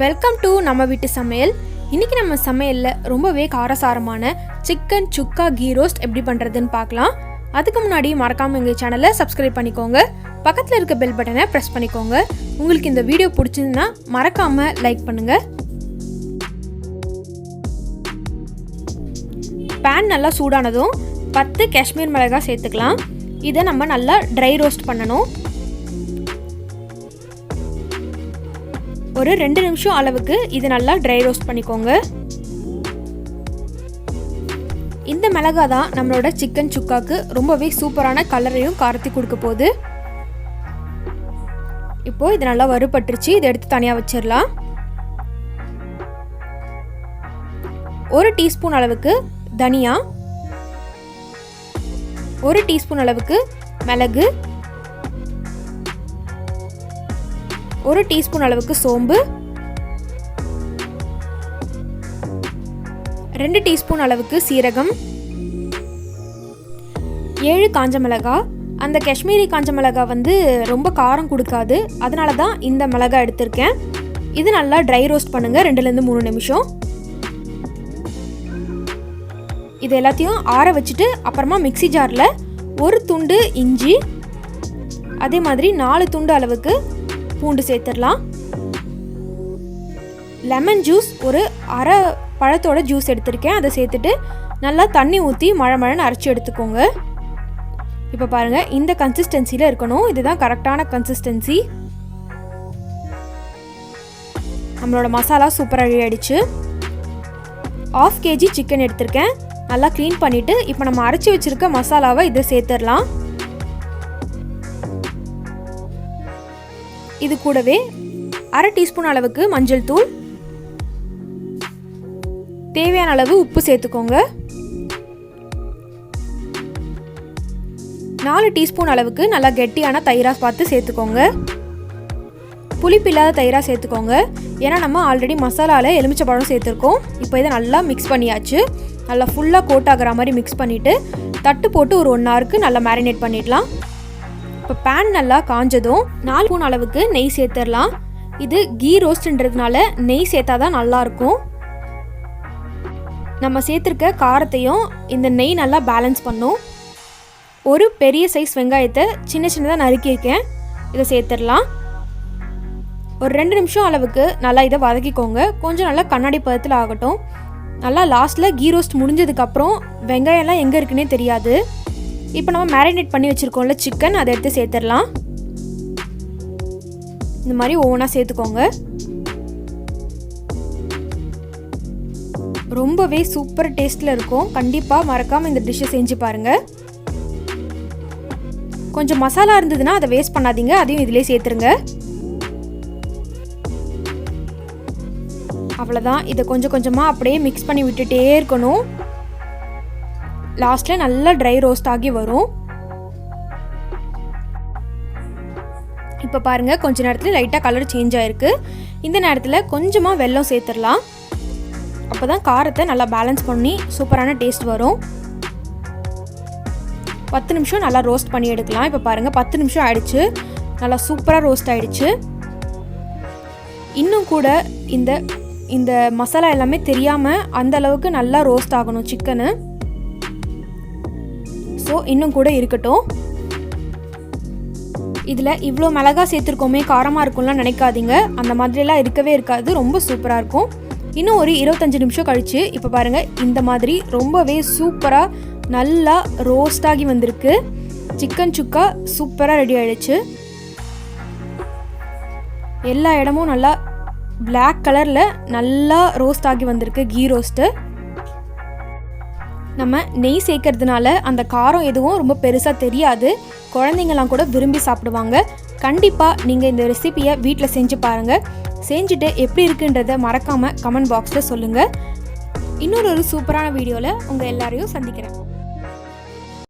Welcome to நம்ம வீட்டு சமையல். இன்றைக்கி நம்ம சமையலில் ரொம்பவே காரசாரமான சிக்கன் சுக்கா கீ ரோஸ்ட் எப்படி பண்ணுறதுன்னு பார்க்கலாம். அதுக்கு முன்னாடி மறக்காமல் எங்கள் சேனலை சப்ஸ்கிரைப் பண்ணிக்கோங்க. பக்கத்தில் இருக்க பெல் பட்டனை ப்ரெஸ் பண்ணிக்கோங்க. உங்களுக்கு இந்த வீடியோ பிடிச்சிருந்தா மறக்காமல் லைக் பண்ணுங்கள். பேன் நல்லா சூடானதும் 10 காஷ்மீர் மிளகாய் சேர்த்துக்கலாம். இதை நம்ம நல்லா ட்ரை ரோஸ்ட் பண்ணணும். ஒரு 2 நிமிஷம் அளவுக்கு இது நல்லா ட்ரை ரோஸ்ட் பண்ணிக்கோங்க. இந்த மிளகாய் தான் நம்மளோட சிக்கன் சுக்காக்கு ரொம்பவே சூப்பரான கலரையும் காரத்தையும் கொடுக்க போகுது. இப்போ இது நல்லா வறுபட்டுருச்சு. இதை எடுத்து தனியாக வச்சிடலாம். 1 டீஸ்பூன் அளவுக்கு தனியா, 1 டீஸ்பூன் அளவுக்கு மிளகு, 1 டீஸ்பூன் அளவுக்கு சோம்பு, 2 டீஸ்பூன் அளவுக்கு சீரகம், 7 காஞ்ச மிளகாய். அந்த காஷ்மீரி காஞ்ச மிளகாய் ரொம்ப காரம் கொடுக்காது, அதனால தான் இந்த மிளகாய் எடுத்திருக்கேன். இது நல்லா ட்ரை ரோஸ்ட் பண்ணுங்க 2லேருந்து 3 நிமிஷம். இது எல்லாத்தையும் ஆற வச்சுட்டு அப்புறமா மிக்ஸி ஜாரில் 1 துண்டு இஞ்சி, அதே மாதிரி 4 துண்டு அளவுக்கு பூண்டு சேர்த்துடலாம். லெமன் ஜூஸ் ஒரு அரை பழத்தோட ஜூஸ் எடுத்திருக்கேன். அதை சேர்த்துட்டு நல்லா தண்ணி ஊற்றி மழைன்னு அரைச்சி எடுத்துக்கோங்க. இப்போ பாருங்கள், இந்த கன்சிஸ்டன்சியில் இருக்கணும். இதுதான் கரெக்டான கன்சிஸ்டன்சி. நம்மளோட மசாலா சூப்பராக ரெடி ஆயிடுச்சு. 1/2 kg சிக்கன் எடுத்திருக்கேன். நல்லா க்ளீன் பண்ணிவிட்டு இப்போ நம்ம அரைச்சி வச்சுருக்க மசாலாவை இதை சேர்த்துடலாம். இது கூடவே 1/2 டீஸ்பூன் அளவுக்கு மஞ்சள் தூள், தேவையான அளவு உப்பு சேர்த்துக்கோங்க. 4 டீஸ்பூன் அளவுக்கு நல்லா கெட்டியான தயிராக பார்த்து சேர்த்துக்கோங்க. புளிப்பு இல்லாத தயிராக சேர்த்துக்கோங்க. ஏன்னா நம்ம ஆல்ரெடி மசாலாவில் எலுமிச்சை பழம் சேர்த்துருக்கோம். இப்போ இதை நல்லா மிக்ஸ் பண்ணியாச்சு. நல்லா ஃபுல்லாக கோட் ஆகிற மாதிரி மிக்ஸ் பண்ணிவிட்டு தட்டு போட்டு ஒரு 1 ஹவருக்கு நல்லா மேரினேட் பண்ணிடலாம். இப்போ பேன் நல்லா காஞ்சதும் 4 ஸ்பூன் அளவுக்கு நெய் சேர்த்துடலாம். இது கீ ரோஸ்ட்ன்றதுனால நெய் சேர்த்தா தான் நல்லாயிருக்கும். நம்ம சேர்த்துருக்க காரத்தையும் இந்த நெய் நல்லா பேலன்ஸ் பண்ணும். ஒரு பெரிய சைஸ் வெங்காயத்தை சின்னதாக நறுக்கியிருக்கேன். இதை சேர்த்துடலாம். ஒரு 2 நிமிஷம் அளவுக்கு நல்லா இதை வதக்கிக்கோங்க. கொஞ்சம் நல்லா கண்ணாடி பதத்தில் ஆகட்டும். நல்லா லாஸ்ட்டில் கீ ரோஸ்ட் முடிஞ்சதுக்கப்புறம் வெங்காயம்லாம் எங்கே இருக்குன்னே தெரியாது. இப்போ நம்ம மேரினேட் பண்ணி வச்சுருக்கோம்ல சிக்கன், அதை எடுத்து சேர்த்துடலாம். இந்த மாதிரி ஒவ்வொன்றா சேர்த்துக்கோங்க. ரொம்பவே சூப்பர் டேஸ்ட்டில் இருக்கும். கண்டிப்பாக மறக்காமல் இந்த டிஷ்ஷை செஞ்சு பாருங்கள். கொஞ்சம் மசாலா இருந்ததுன்னா அதை வேஸ்ட் பண்ணாதீங்க, அதையும் இதிலே சேர்த்துருங்க. அவ்வளோதான். இதை கொஞ்சம் கொஞ்சமாக அப்படியே மிக்ஸ் பண்ணி விட்டுட்டே இருக்கணும். லாஸ்ட்டில் நல்லா ட்ரை ரோஸ்ட் ஆகி வரும். இப்போ பாருங்கள், கொஞ்ச நேரத்தில் லைட்டாக கலர் சேஞ்ச் ஆகிருக்கு. இந்த நேரத்தில் கொஞ்சமாக வெல்லம் சேர்த்துடலாம். அப்போ தான் காரத்தை நல்லா பேலன்ஸ் பண்ணி சூப்பரான டேஸ்ட் வரும். 10 நிமிஷம் நல்லா ரோஸ்ட் பண்ணி எடுக்கலாம். இப்போ பாருங்கள், 10 நிமிஷம் ஆயிடுச்சு. நல்லா சூப்பராக ரோஸ்ட் ஆகிடுச்சு. இன்னும் கூட இந்த மசாலா எல்லாமே தெரியாமல் அந்த அளவுக்கு நல்லா ரோஸ்ட் ஆகணும் சிக்கனு. ஸோ இன்னும் கூட இருக்கட்டும். இதில் இவ்வளோ மிளகா சேர்த்துருக்கோமே, காரமாக இருக்கும்லாம் நினைக்காதீங்க. அந்த மாதிரிலாம் இருக்கவே இருக்காது. ரொம்ப சூப்பராக இருக்கும். இன்னும் ஒரு 25 நிமிஷம் கழித்து இப்போ பாருங்கள், இந்த மாதிரி ரொம்பவே சூப்பராக நல்லா ரோஸ்ட் ஆகி வந்திருக்கு. சிக்கன் சுக்கா சூப்பராக ரெடி ஆகிடுச்சு. எல்லா இடமும் நல்லா பிளாக் கலரில் நல்லா ரோஸ்ட் ஆகி வந்திருக்கு கீ ரோஸ்ட்டு. நம்ம நெய் சேர்க்கறதுனால அந்த காரம் எதுவும் ரொம்ப பெருசாக தெரியாது. குழந்தைங்கலாம் கூட விரும்பி சாப்பிடுவாங்க. கண்டிப்பாக நீங்கள் இந்த ரெசிபியை வீட்டில் செஞ்சு பாருங்கள். செஞ்சுட்டு எப்படி இருக்குன்றதை மறக்காமல் கமெண்ட் பாக்ஸில் சொல்லுங்கள். இன்னொரு சூப்பரான வீடியோவில் உங்கள் எல்லாரையும் சந்திக்கிறேன்.